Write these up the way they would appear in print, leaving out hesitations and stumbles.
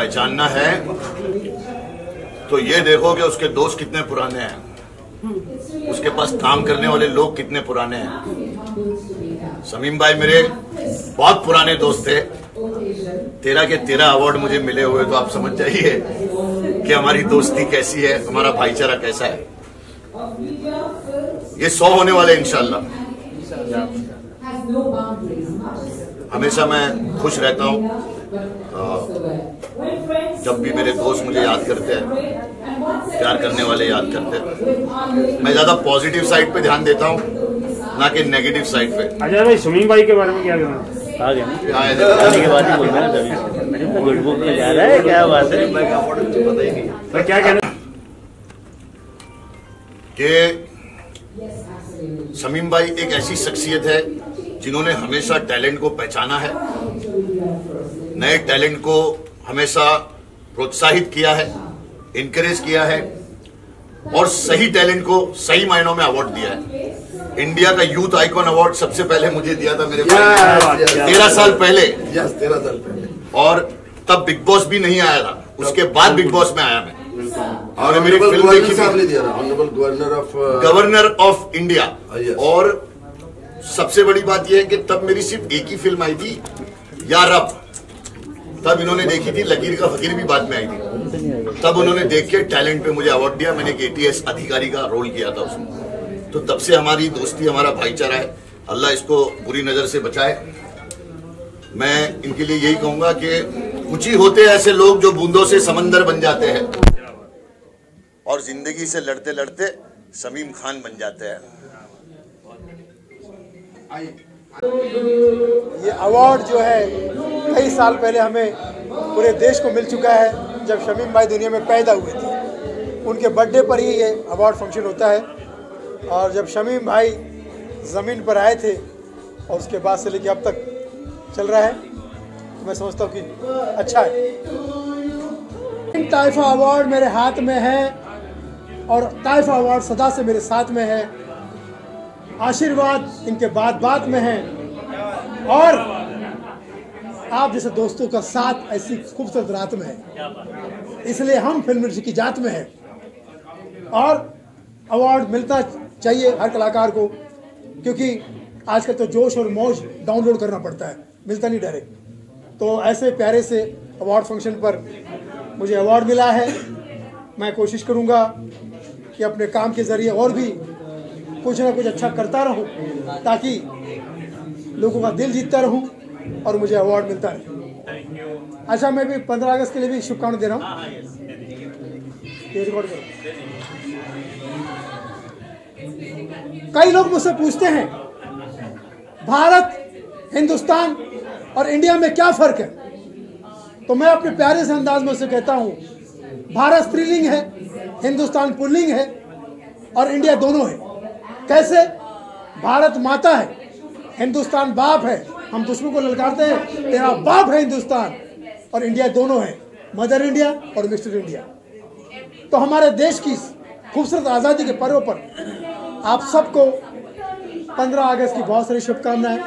पहचानना है तो ये देखो कि उसके दोस्त कितने पुराने हैं, उसके पास काम करने वाले लोग कितने पुराने हैं। शमीम भाई मेरे बहुत पुराने दोस्त थे। 13 के 13 अवार्ड मुझे मिले हुए, तो आप समझ जाइए कि हमारी दोस्ती कैसी है, हमारा भाईचारा कैसा है। ये 100 होने वाले इंशाल्लाह। हमेशा मैं खुश रहता हूँ जब भी मेरे दोस्त मुझे याद करते हैं, प्यार करने वाले याद करते हैं। मैं ज्यादा पॉजिटिव साइड पे ध्यान देता हूँ, ना कि नेगेटिव साइड पे। अच्छा भाई, शमीम भाई के बारे में क्या कहना? आ गया के बाद ही बोलना है, जा रहा है, क्या बात है, क्या कहना कि शमीम भाई एक ऐसी शख्सियत है जिन्होंने हमेशा टैलेंट को पहचाना है, नए टैलेंट को हमेशा प्रोत्साहित किया है, इनकरेज किया है और सही टैलेंट को सही मायनों में अवार्ड दिया है। इंडिया का यूथ आइकॉन अवार्ड सबसे पहले मुझे दिया था मेरे भाई 13 साल पहले। 13 साल पहले। और तब बिग बॉस भी नहीं आया था, उसके बाद बिग बॉस में आया मैं। और मेरी फिल्म देखी थी, गवर्नर ऑफ इंडिया। और सबसे बड़ी बात यह है कि तब मेरी सिर्फ एक ही फिल्म आई थी, या रब। तब इन्होंने देखी थी, लकीर का फकीर भी बाद में आई थी। तब उन्होंने देख के टैलेंट पे मुझे अवार्ड दिया। मैंने एक ATS अधिकारी का रोल किया था उसमें। तो तब से हमारी दोस्ती, हमारा भाईचारा है। अल्लाह इसको बुरी नजर से बचाए। मैं इनके लिए यही कहूंगा कि कुछ ही होते ऐसे लोग जो बूंदों से समंदर बन जाते हैं और जिंदगी से लड़ते लड़ते शमीम खान बन जाते हैं। ये अवार्ड जो है कई साल पहले हमें पूरे देश को मिल चुका है। जब शमीम भाई दुनिया में पैदा हुए थे, उनके बर्थडे पर ही ये अवार्ड फंक्शन होता है। और जब शमीम भाई ज़मीन पर आए थे और उसके बाद से लेकर अब तक चल रहा है, तो मैं समझता हूँ कि अच्छा है। ताइफा अवार्ड मेरे हाथ में है और ताइफा अवार्ड सदा से मेरे साथ में है। आशीर्वाद इनके बात में है और आप जैसे दोस्तों का साथ ऐसी खूबसूरत रात में है, इसलिए हम फिल्म इंडस्ट्री की जात में है। और अवार्ड मिलता चाहिए हर कलाकार को, क्योंकि आजकल तो जोश और मौज डाउनलोड करना पड़ता है, मिलता नहीं डायरेक्ट। तो ऐसे प्यारे से अवार्ड फंक्शन पर मुझे अवार्ड मिला है। मैं कोशिश करूँगा कि अपने काम के ज़रिए और भी कुछ ना कुछ अच्छा करता रहूं, ताकि लोगों का दिल जीतता रहूं और मुझे अवार्ड मिलता रहे। अच्छा, मैं भी 15 अगस्त के लिए भी शुभकामनाएं दे रहा हूं। रिकॉर्ड करो। कई लोग मुझसे पूछते हैं भारत, हिंदुस्तान और इंडिया में क्या फर्क है, तो मैं अपने प्यारे से अंदाज में उसे कहता हूं, भारत स्त्रीलिंग है, हिंदुस्तान पुल्लिंग है और इंडिया दोनों है। कैसे? भारत माता है, हिंदुस्तान बाप है। हम दुश्मन को ललकारते हैं, तेरा बाप है हिंदुस्तान, और इंडिया दोनों है, मदर इंडिया और मिस्टर इंडिया। तो हमारे देश की खूबसूरत आज़ादी के पर्व पर आप सबको 15 अगस्त की बहुत सारी शुभकामनाएं,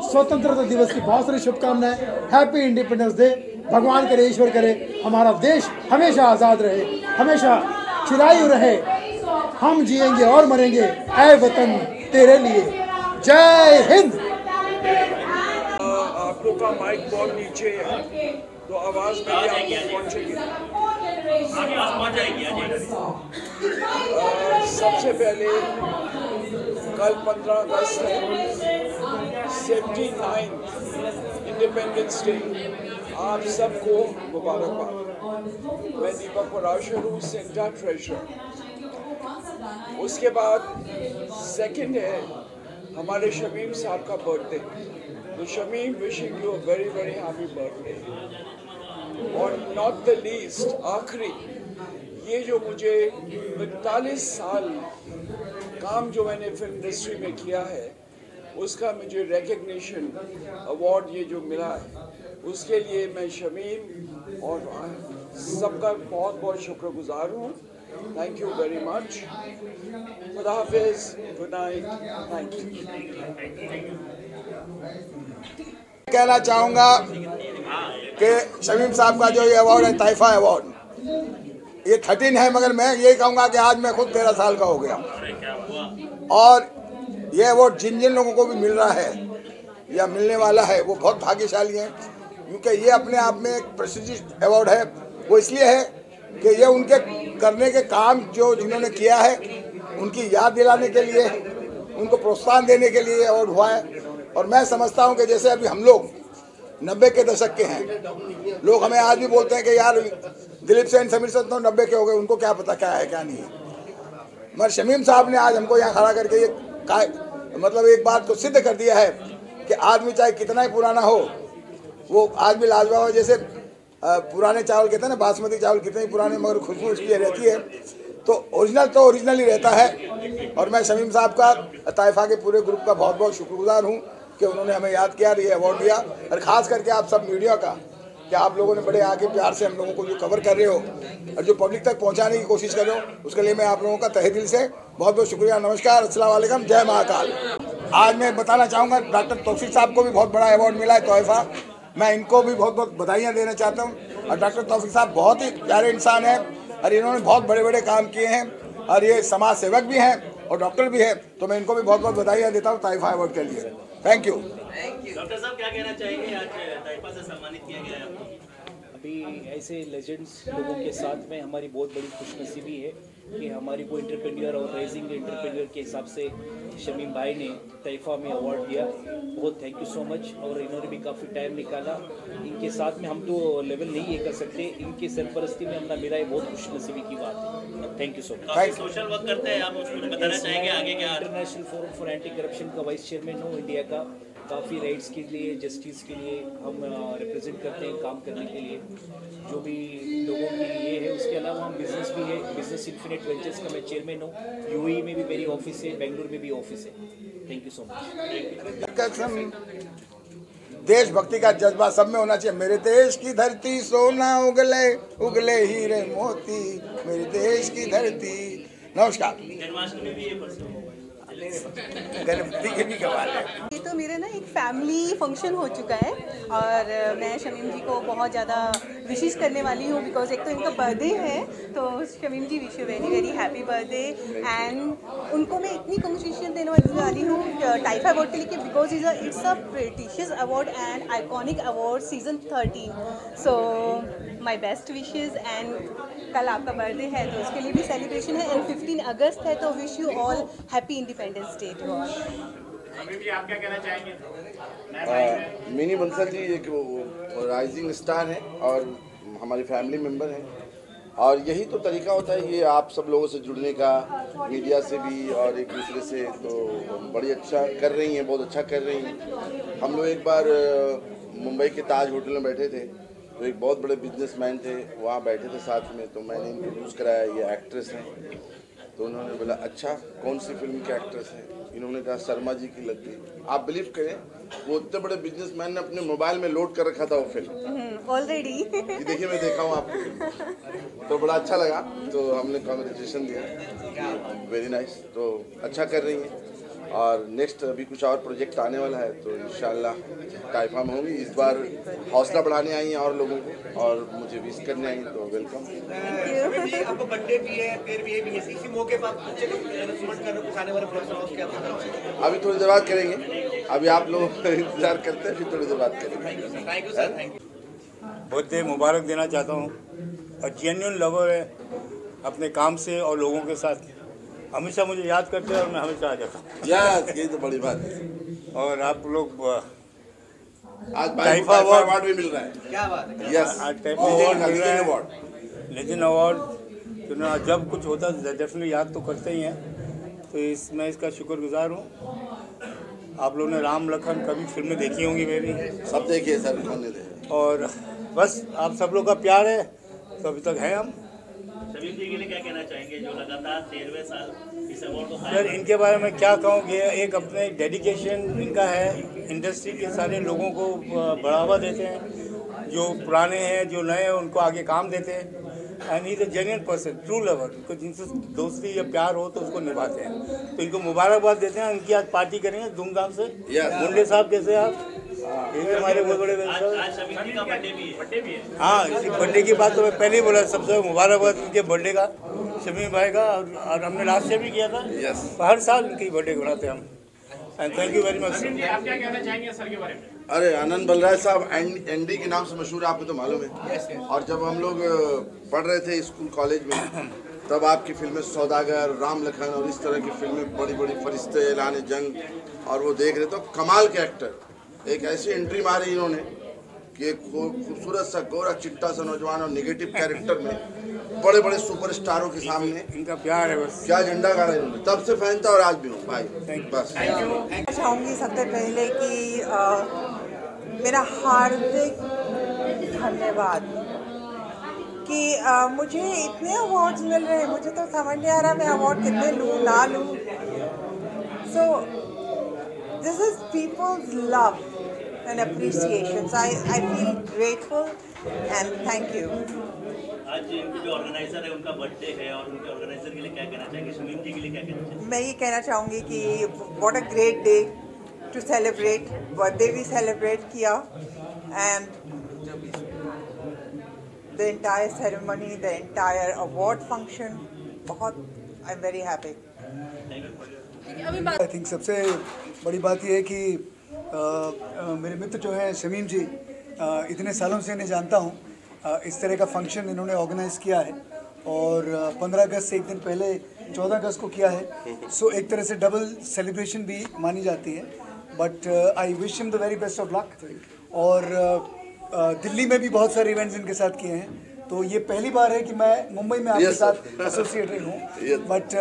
स्वतंत्रता दिवस की बहुत सारी शुभकामनाएं, हैप्पी इंडिपेंडेंस डे। भगवान करे, ईश्वर करे, हमारा देश हमेशा आज़ाद रहे, हमेशा चिरायु रहे। हम जिएंगे और मरेंगे ऐ वतन तेरे लिए। जय हिंद। आप लोग का माइक बहुत नीचे है, तो आवाज में भी आपको पहुंचेगी। सबसे पहले कल 15 अगस्त है, 79 इंडिपेंडेंस डे। आप सबको मुबारकबाद। मैं दीपक पराशर हूँ, सेंटा ट्रेजरर। उसके बाद सेकंड है हमारे शमीम साहब का बर्थडे। तो Shamim, wishing you a very very happy birthday. और नॉट द लीस्ट, आखिरी, ये जो मुझे 45 साल काम जो मैंने फिल्म इंडस्ट्री में किया है, उसका मुझे रिकग्निशन अवार्ड ये जो मिला है, उसके लिए मैं शमीम और सबका बहुत बहुत शुक्रगुजार हूँ। Thank you very much. Khuda Hafiz. Good night. Thank you. कहना चाहूँगा कि शमीम साहब का जो ये अवार्ड है तहफ़ा अवार्ड, ये 13 है, मगर मैं यही कहूँगा कि आज मैं खुद 13 साल का हो गया। और ये अवार्ड जिन जिन लोगों को भी मिल रहा है या मिलने वाला है वो बहुत भाग्यशाली हैं, क्योंकि ये अपने आप में एक प्रेस्टीजियस अवार्ड है। वो इसलिए है कि ये उनके करने के काम जो जिन्होंने किया है उनकी याद दिलाने के लिए, उनको प्रोत्साहन देने के लिए अवार्ड हुआ है। और मैं समझता हूँ कि जैसे अभी हम लोग 90 के दशक के हैं, लोग हमें आज भी बोलते हैं कि यार दिलीप सेन, समीर सेन तो 90 के हो गए, उनको क्या पता क्या है क्या नहीं है। मगर शमीम साहब ने आज हमको यहाँ खड़ा करके ये मतलब एक बात को सिद्ध कर दिया है कि आदमी चाहे कितना ही पुराना हो वो आज भी लाजवाब है। जैसे पुराने चावल कहते हैं ना, बासमती चावल कितने ही पुराने मगर खुशबू उसकी रहती है, तो ओरिजिनल ही रहता है। और मैं शमीम साहब का, तहफ़ा के पूरे ग्रुप का बहुत बहुत शुक्रगुजार हूँ कि उन्होंने हमें याद किया, ये अवार्ड दिया। और ख़ास करके आप सब मीडिया का कि आप लोगों ने बड़े आगे प्यार से हम लोगों को जो कवर कर रहे हो और जो पब्लिक तक पहुंचाने की कोशिश कर रहे हो, उसके लिए मैं आप लोगों का तहे दिल से बहुत बहुत शुक्रिया। नमस्कार, अस्सलाम वालेकुम, जय महाकाल। आज मैं बताना चाहूँगा डॉक्टर तौफीक साहब को भी बहुत बड़ा अवार्ड मिला है तोहफ़ा, मैं इनको भी बहुत बहुत बधाइयाँ देना चाहता हूँ। और डॉक्टर तौफीक साहब बहुत ही प्यारे इंसान हैं और इन्होंने बहुत बड़े बड़े काम किए हैं और ये समाज सेवक भी हैं और डॉक्टर भी हैं, तो मैं इनको भी बहुत बहुत बधाइयाँ देता हूँ तहफ़ा अवार्ड के लिए। Thank you. डॉक्टर साहब क्या कहना चाहेंगे, आज तहफ़ा से सम्मानित किया गया है आपको? अभी ऐसे लेजेंड्स लोगों के साथ में हमारी बहुत बड़ी खुशनसीबी है कि हमारी को एंटरप्रेन्योर और राइजिंग एंटरप्रेन्योर के हिसाब से शमीम भाई ने तहफ़ा में अवार्ड दिया। बहुत थैंक यू सो मच। और इन्होंने भी काफ़ी टाइम निकाला, इनके साथ में हम तो लेवल नहीं ये कर सकते, इनकी सरपरस्ती में हमने मिला है, बहुत खुशनसीबी की बात है। Thank you so much. Social work करते हैं आप, उसको बताना चाहेंगे आगे क्या? International forum for anti corruption का वाइस चेयरमैन हूँ इंडिया का। काफ़ी राइट्स के लिए, जस्टिस के लिए हम रिप्रेजेंट करते हैं काम करने के लिए, जो भी लोगों की ये है। उसके अलावा हम बिजनेस भी है, बिजनेस इन्फिनिट वेंचर्स का मैं चेयरमैन हूँ। यूएई में भी मेरी ऑफिस है, बेंगलुरु में भी ऑफिस है। Thank you so much. देशभक्ति का जज्बा सब में होना चाहिए। मेरे देश की धरती सोना उगले उगले हीरे मोती, मेरे देश की धरती। नमस्कार। जन्माष्टमी भी है, गणपति के भी कमाल है। ये तो मेरे ना एक फैमिली फंक्शन हो चुका है और मैं शमीम जी को बहुत ज़्यादा विशेष करने वाली हूँ, बिकॉज एक तो इनका बर्थडे है, तो Shamim ji wish you very very happy birthday. And उनको मैं इतनी कंग्रेचुलेशन देने वाली हूँ तहफ़ा अवार्ड के लिए, because it's a prestigious award and iconic award season 13। So my best wishes. And कल आपका बर्थडे है तो उसके लिए भी सेलिब्रेशन है, एंड 15 अगस्त है, तो wish you all happy independence day to all. आप क्या कहना चाहेंगे? मिनी बंसल जी एक राइजिंग स्टार है और हमारी फैमिली मेम्बर हैं, और यही तो तरीका होता है ये आप सब लोगों से जुड़ने का, मीडिया से भी और एक दूसरे से। तो बड़ी अच्छा कर रही हैं, बहुत अच्छा कर रही हैं। हम लोग एक बार मुंबई के ताज होटल में बैठे थे, तो एक बहुत बड़े बिजनेसमैन थे वहाँ बैठे थे साथ में, तो मैंने इंट्रोड्यूस कराया, ये एक्ट्रेस हैं। तो उन्होंने बोला अच्छा कौन सी फिल्म की एक्ट्रेस है? इन्होंने कहा शर्मा जी की लग गई। आप बिलीव करें वो इतने बड़े बिजनेसमैन ने अपने मोबाइल में लोड कर रखा था वो फिल्म ऑलरेडी। देखिए मैं देखा हूँ आपको फिल्म, तो बड़ा अच्छा लगा, तो हमने कॉन्ग्रेचुलेशन दिया, वेरी नाइस। तो अच्छा कर रही हैं और नेक्स्ट अभी कुछ और प्रोजेक्ट आने वाला है, तो इंशाल्लाह तहफ़ा में होंगी। इस बार हौसला बढ़ाने आई हैं और लोगों को, और मुझे विश करने आई, तो वेलकम। आपको बर्थडे भी है, फिर भी है, इसी मौके पर आप कुछ आने वाले प्रोग्राम क्या बताना? अभी थोड़ी देर बात करेंगे, अभी आप लोग इंतजार करते हैं, फिर थोड़ी देर बात करेंगे। Thank you sir, thank you. Birthday मुबारक देना चाहता हूँ, और जेन्युइन लवर है अपने काम से और लोगों के साथ, हमेशा मुझे याद करते हैं और मैं हमेशा आ जाता हूँ। यही तो बड़ी बात है। और आप लोग आज तहफ़ा अवार्ड भी मिल रहा है। क्या बात है? यस, आज तहफ़ा अवार्ड मिल रहा है, लेजेंड अवार्ड। तो ना जब कुछ होता है डेफिनेटली याद तो करते ही हैं, तो मैं इसका शुक्रगुजार हूँ। आप लोगों ने राम लखन कभी फिल्में देखी होंगी मेरी, सब देखिए सर, कौन नहीं देखे। और बस आप सब लोग का प्यार है, तो अभी तक है हम। शमीम जी के लिए क्या कहना चाहेंगे जो लगातार 13वें साल इस अवार्ड को? सर इनके बारे में क्या कहूँ कि एक अपने डेडिकेशन इनका है, इंडस्ट्री के सारे लोगों को बढ़ावा देते हैं, जो पुराने हैं जो नए हैं उनको आगे काम देते हैं। And he is a genuine person, true lover, को जिनसे दोस्ती या प्यार हो तो उसको निभाते हैं। तो इनको मुबारकबाद देते हैं। इनकी आज पार्टी करेंगे धूमधाम से। मुंडे साहब कैसे आप? ये हमारे बहुत बड़े आज शमीम जी का बर्थडे भी है। हाँ, इसी बर्थडे की बात तो मैं पहले ही बोला, सबसे मुबारकबाद उनके बर्थडे का, शमीम भाई का। और हमने लास्ट ईयर भी किया था। हर साल उनकी बर्थडे मनाते हैं हम। And thank you very much. आप क्या कहना चाहेंगे सर के बारे में? अरे आनंद बलराज साहब एनडी के नाम से मशहूर है, आपको तो मालूम है। और जब हम लोग पढ़ रहे थे स्कूल कॉलेज में, तब आपकी फिल्में सौदागर, राम लखन और इस तरह की फिल्में बड़ी बड़ी फरिश्ते, ऐलान जंग, और वो देख रहे तो कमाल के एक्टर। एक ऐसी एंट्री मारी इन्होंने कि एक खूबसूरत सा गोरा चिट्टा सा नौजवान और निगेटिव कैरेक्टर में बड़े बड़े सुपरस्टारों के सामने इनका प्यार है, बस क्या झंडा गाड़ा इन्होंने। तब से फैन था और आज भी हूँ भाई। बस चाहूँगी सबसे पहले कि मेरा हार्दिक धन्यवाद कि मुझे इतने अवार्ड्स मिल रहे हैं। मुझे तो समझ नहीं आ रहा मैं अवार्ड कितने लूँ ना लूँ। So this is people's love and appreciation. So I feel grateful and thank you. आज इनके जो ऑर्गेनाइजर है उनका बर्थडे है, और उनके ऑर्गेनाइजर के लिए क्या कहना चाहेंगे, शमीम जी के लिए क्या कहना चाहेंगे? मैं ये कहना चाहूँगी कि what a great day to celebrate. Birthday भी सेलिब्रेट किया and the entire ceremony, the entire award function, बहुत I'm very happy. I think सबसे बड़ी बात ये है कि मेरे मित्र जो हैं शमीम जी, इतने सालों से इन्हें जानता हूँ। इस तरह का फंक्शन इन्होंने ऑर्गेनाइज़ किया है और 15 अगस्त से एक दिन पहले 14 अगस्त को किया है। सो एक तरह से डबल सेलिब्रेशन भी मानी जाती है। But I wish him the very best of luck. और दिल्ली में भी बहुत सारे इवेंट्स इनके साथ किए हैं, तो ये पहली बार है कि मैं मुंबई में आपके साथ एसोसिएटेड हूँ। But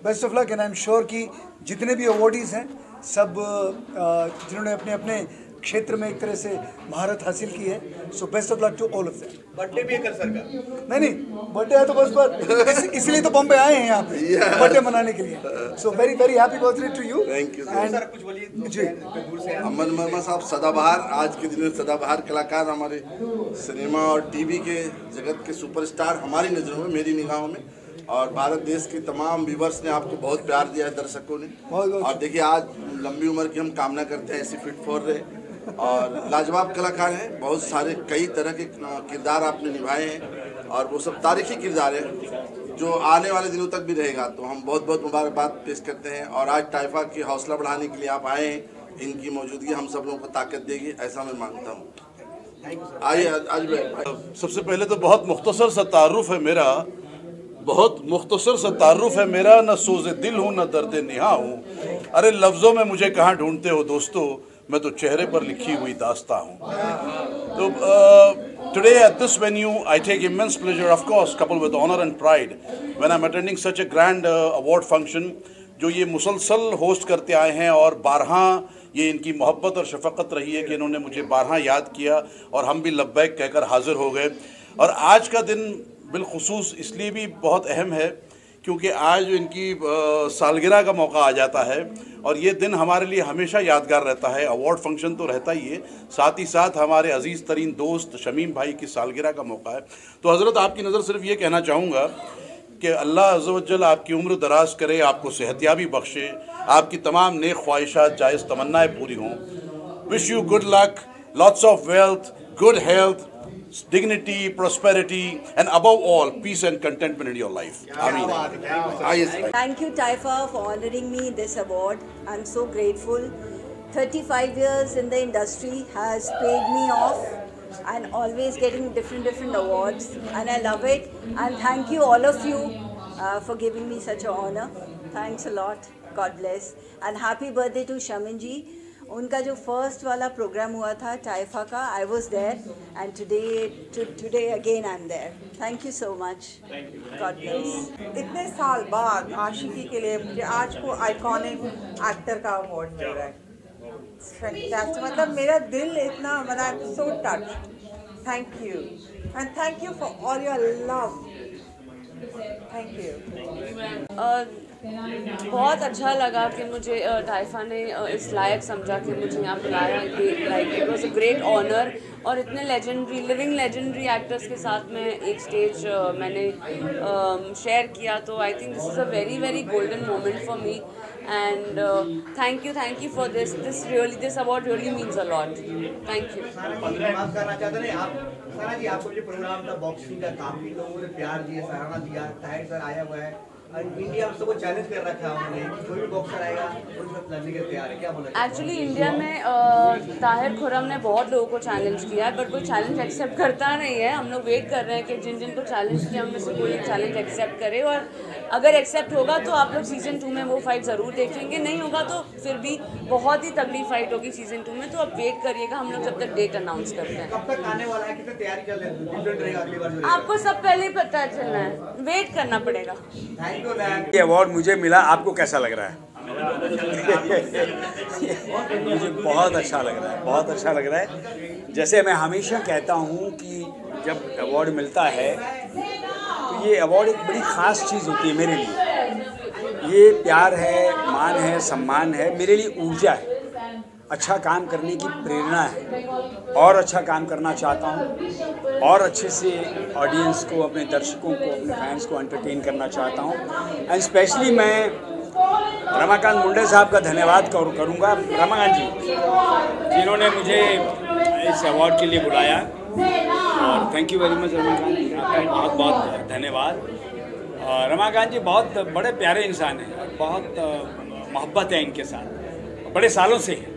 best of luck and I am sure कि जितने भी अवॉर्डीज़ हैं सब जिन्होंने अपने अपने क्षेत्र में एक तरह से महारत हासिल की है, so best of luck to all of them. Birthday भी है कल सर का? नहीं, बर्थडे है तो बस इसलिए तो बॉम्बे आए हैं यहाँ पे बर्थडे मनाने के लिए। So very very happy birthday to you. Thank you sir. कुछ बोलिए जी। अमन वर्मा साहब सदाबहार, आज के दिन में सदाबहार कलाकार, हमारे सिनेमा और टीवी के जगत के सुपरस्टार हमारी नज़रों में, मेरी निगाहों में, और भारत देश के तमाम व्यूवर्स ने आपको बहुत प्यार दिया है, दर्शकों ने। और देखिए आज लंबी उम्र की हम कामना करते हैं, ऐसी फिट फॉर रहे, और लाजवाब कलाकार हैं। बहुत सारे कई तरह के किरदार आपने निभाए हैं और वो सब तारीखी किरदार हैं जो आने वाले दिनों तक भी रहेगा। तो हम बहुत बहुत मुबारकबाद पेश करते हैं। और आज टाइफा की हौसला बढ़ाने के लिए आप आए हैं, इनकी मौजूदगी हम सब लोगों को ताकत देगी, ऐसा मैं मानता हूँ। आइए आज सबसे पहले तो बहुत मुख्तसर सा तारुफ है मेरा, बहुत मुख्तसर सा तारुफ है मेरा। न सोज़े दिल हूँ न दर्द निहा हूँ। अरे लफ्ज़ों में मुझे कहाँ ढूंढते हो दोस्तों, मैं तो चेहरे पर लिखी हुई दास्ता हूँ। तो today at this venue I take immense pleasure, of course coupled with honor and pride, when I'm attending such a grand award function जो ये मुसलसल होस्ट करते आए हैं। और 12 ये इनकी मोहब्बत और शफ़क़त रही है कि इन्होंने मुझे 12 याद किया और हम भी लब्बैक कहकर हाज़िर हो गए। और आज का दिन बिलखुसूस इसलिए भी बहुत अहम है क्योंकि आज इनकी सालगिरह का मौका आ जाता है, और ये दिन हमारे लिए हमेशा यादगार रहता है। अवार्ड फंक्शन तो रहता ही है, साथ ही साथ हमारे अजीज़ तरीन दोस्त शमीम भाई की सालगिरह का मौका है। तो हज़रत आपकी नज़र सिर्फ ये कहना चाहूँगा कि अल्लाह अज़्ज़ व जल आपकी उम्र दराज करे, आपको सेहतियाबी बख्शे, आपकी तमाम नेक ख्वाहिशात जायज़ तमन्नाएँ पूरी हों। Wish you good luck, lots of wealth, good health, dignity, prosperity, and above all, peace and contentment in your life. Ameen. Thank you, Taifa, for honoring me this award. I'm so grateful. 35 years in the industry has paid me off, and always getting different awards, and I love it. And thank you, all of you, for giving me such an honor. Thanks a lot. God bless. And happy birthday to Shamin ji. उनका जो first वाला programme हुआ था टाइफा का, I was there, and today again I am there. Thank you so much, god bless. इतने साल बाद आशिकी के लिए मुझे आज को आइकॉनिक एक्टर का अवार्ड मिल रहा है। मतलब मेरा दिल इतना, मतलब so touch. Thank you and thank you for all your love. Thank you. बहुत अच्छा लगा कि मुझे टाइफा ने इस लायक समझा कि मुझे यहाँ बुलाया। Like it was a great honour और इतने लिविंग लेजेंडरी एक्टर्स के साथ में एक स्टेज मैंने शेयर किया, तो I think this is a very very golden moment for me and thank you for this award really means a lot. Thank you. सारा जी, आपको जो प्रोग्राम था बॉक्सिंग का, काफी लोगों ने प्यार दिया, सराहना दिया, ताहिर सर आया हुआ है और इंडिया में सबको चैलेंज कर रखा है उन्होंने, कोई भी बॉक्सर आएगा उसमें लड़ने के तैयार है, क्या बोला? एक्चुअली इंडिया में ताहिर खुर्रम ने बहुत लोगों को चैलेंज किया है, बट कोई चैलेंज एक्सेप्ट करता नहीं है। हम लोग वेट कर रहे हैं कि जिन जिन को चैलेंज किया उनमें से कोई एक चैलेंज एक्सेप्ट करे, और अगर एक्सेप्ट होगा तो आप लोग सीजन 2 में वो फाइट ज़रूर देखेंगे, नहीं होगा तो फिर भी बहुत ही तगड़ी फाइट होगी सीजन 2 में, तो आप वेट करिएगा, हम लोग जब तक डेट अनाउंस करते हैं। कब तक आने वाला है, कितनी तैयारी चल रही है? आपको सब पहले ही पता चलना है, वेट करना पड़ेगा। ये अवार्ड मुझे मिला, आपको कैसा लग रहा है? मुझे बहुत अच्छा लग रहा है, बहुत अच्छा लग रहा है। जैसे मैं हमेशा कहता हूँ कि जब अवार्ड मिलता है तो ये अवार्ड एक बड़ी ख़ास चीज़ होती है मेरे लिए। ये प्यार है, मान है, सम्मान है, मेरे लिए ऊर्जा है, अच्छा काम करने की प्रेरणा है, और अच्छा काम करना चाहता हूँ, और अच्छे से ऑडियंस को, अपने दर्शकों को, अपने फैंस को एंटरटेन करना चाहता हूँ। एंड स्पेशली मैं रमाकांत मुंडे साहब का धन्यवाद करूँगा, रमाकांत जी, जिन्होंने मुझे इस अवार्ड के लिए बुलाया, और thank you very much Ramakant ji, आपका बहुत बहुत धन्यवाद। रमाकांत जी बहुत बड़े प्यारे इंसान हैं, बहुत मोहब्बत है इनके साथ, बड़े सालों से है,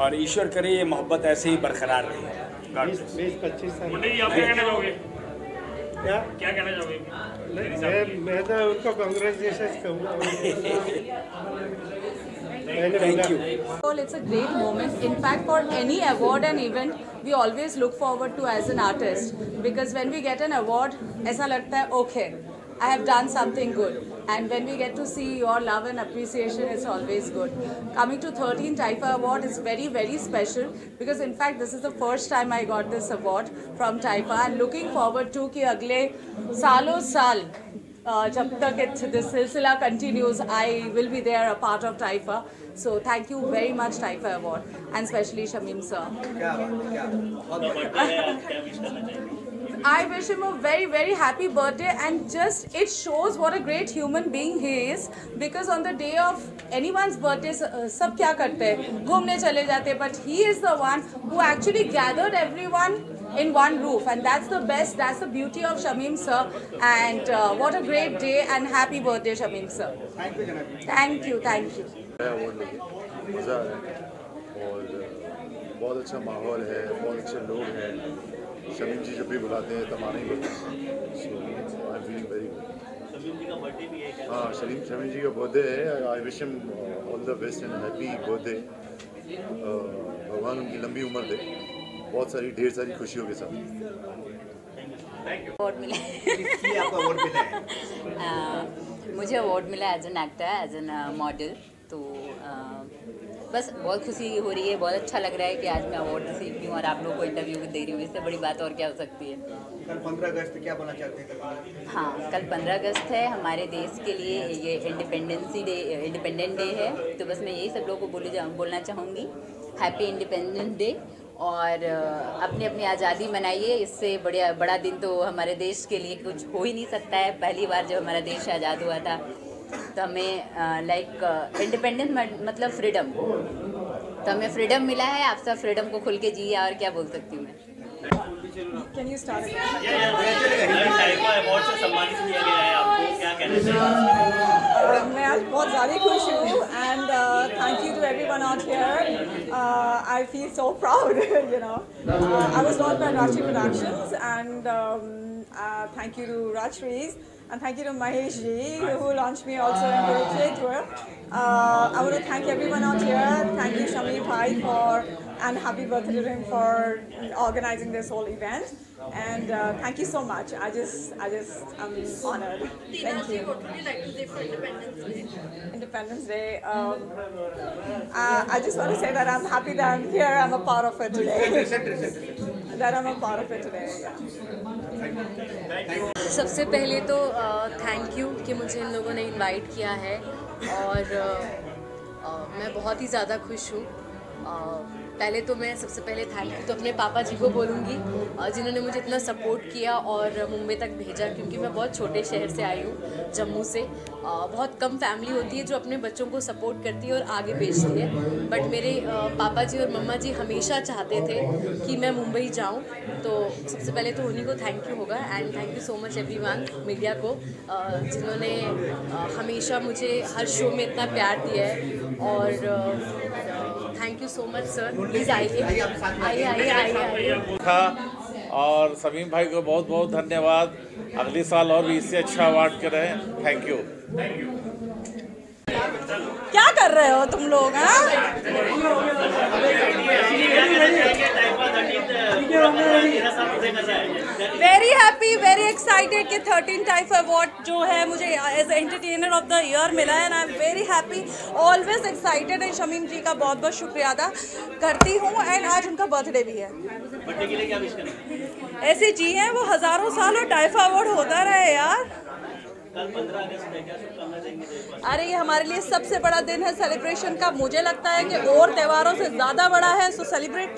और ईश्वर करे ये मोहब्बत ऐसे ही बरकरार रहे। 20-25 साल। मुंडे जी, आप क्या कहना चाहोगे? क्या कहना चाहोगे? मैं तो उनको कांग्रेचुलेशन कहूँगा। Thank you. Well, it's a great moment. In fact, for any award and event, we always look forward to as an artist, because when we get an award, ऐसा लगता है okay, I have done something good. And when we get to see your love and appreciation, it's always good. Coming to 13th Taifa Award is very, very special, because in fact this is the first time I got this award from Taifa, and looking forward to कि अगले सालों साल जब तक this silsila continues, I will be there, a part of Taifa. So thank you very much Taifa Award, and especially Shamim sir. I wish him a very, very happy birthday, and just it shows what a great human being he is, because on the day of anyone's birthday, सब क्या करते हैं, घूमने चले जाते हैं, but he is the one who actually gathered everyone in one roof, and that's the best, that's the beauty of Shamim sir, and what a great day, and happy birthday Shamim sir. Thank you, thank you. मज़ा है और बहुत अच्छा माहौल है, बहुत अच्छे लोग हैं। शमीम जी जब भी बुलाते हैं तब आना ही पड़ता है। So I am feeling very good. हाँ, शमीम जी का बर्थडे है। I wish him all the best and happy birthday. भगवान उनकी लंबी उम्र दे, बहुत सारी ढेर सारी खुशियों के साथ। अवार्ड मिला मुझे अवार्ड मिला as an actor, as an model, तो बस बहुत खुशी हो रही है, बहुत अच्छा लग रहा है कि आज मैं अवार्ड रिसीव की हूँ और आप लोगों को इंटरव्यू दे रही हूँ। इससे बड़ी बात और क्या हो सकती है। कल 15 अगस्त क्या बोलना चाहते हैं? हाँ, कल 15 अगस्त है, हमारे देश के लिए ये इंडिपेंडेंट डे है, तो बस मैं यही सब लोगों को बोलना चाहूँगी, हैप्पी इंडिपेंडेंस डे, और अपनी अपनी आज़ादी मनाइए। इससे बड़ा दिन तो हमारे देश के लिए कुछ हो ही नहीं सकता है। पहली बार जब हमारा देश आज़ाद हुआ था तो हमें इंडिपेंडेंस मतलब फ्रीडम, तो हमें फ्रीडम मिला है। आप सब फ्रीडम को खुल के जिए, और क्या बोल सकती हूँ मैं। Can you start again? Award से सम्मानित किया गया है, आपको क्या कहना चाहिए? मैं आज बहुत ज़्यादा खुश हूँ, and thank you to everyone out here. I feel so proud, you know. I was launched by Rajshri Productions, and thank you to Rajshri's, and thank you to Mahesh ji who launched me also in Kurukshetra. I want to thank everyone out here. Thank you Shamim bhai and happy birthday to him for organizing this whole event. And thank you so much. I just I'm honored. Thank you. What would you like to say for Independence Day? Independence Day. I just want to say that I'm happy that I'm here. I'm a part of it today. That I'm a part of it today. Yeah. सबसे पहले तो thank you कि मुझे इन लोगों ने invite किया है, और मैं बहुत ही ज़्यादा खुश हूँ। पहले तो मैं सबसे पहले थैंक यू तो अपने पापा जी को बोलूँगी जिन्होंने मुझे इतना सपोर्ट किया और मुंबई तक भेजा, क्योंकि मैं बहुत छोटे शहर से आई हूँ, जम्मू से। बहुत कम फैमिली होती है जो अपने बच्चों को सपोर्ट करती है और आगे भेजती है, बट मेरे पापा जी और मम्मा जी हमेशा चाहते थे कि मैं मुंबई जाऊँ, तो सबसे पहले तो उन्हीं को थैंक यू होगा। And thank you so much everyone, media को, जिन्होंने हमेशा मुझे हर शो में इतना प्यार दिया है। और thank you so much sir, please आइए। और शमीम भाई को बहुत बहुत धन्यवाद, अगले साल और भी इससे अच्छा अवार्ड करें। Thank you. क्या कर रहे हो तुम लोग? वेरी हैप्पी, वेरी एक्साइटेड कि 13 टाइफ अवार्ड जो है मुझे as entertainer of the year मिला है, and I am very happy, always excited. And Shamim ji का बहुत बहुत शुक्रिया अदा करती हूँ। एंड आज उनका बर्थडे भी है, ऐसे जी हैं वो हज़ारों साल और टाइफा अवार्ड होता रहे यार। अरे ये हमारे लिए सबसे बड़ा दिन है सेलिब्रेशन का, मुझे लगता है कि और त्योहारों से ज़्यादा बड़ा है, सो सेलिब्रेट।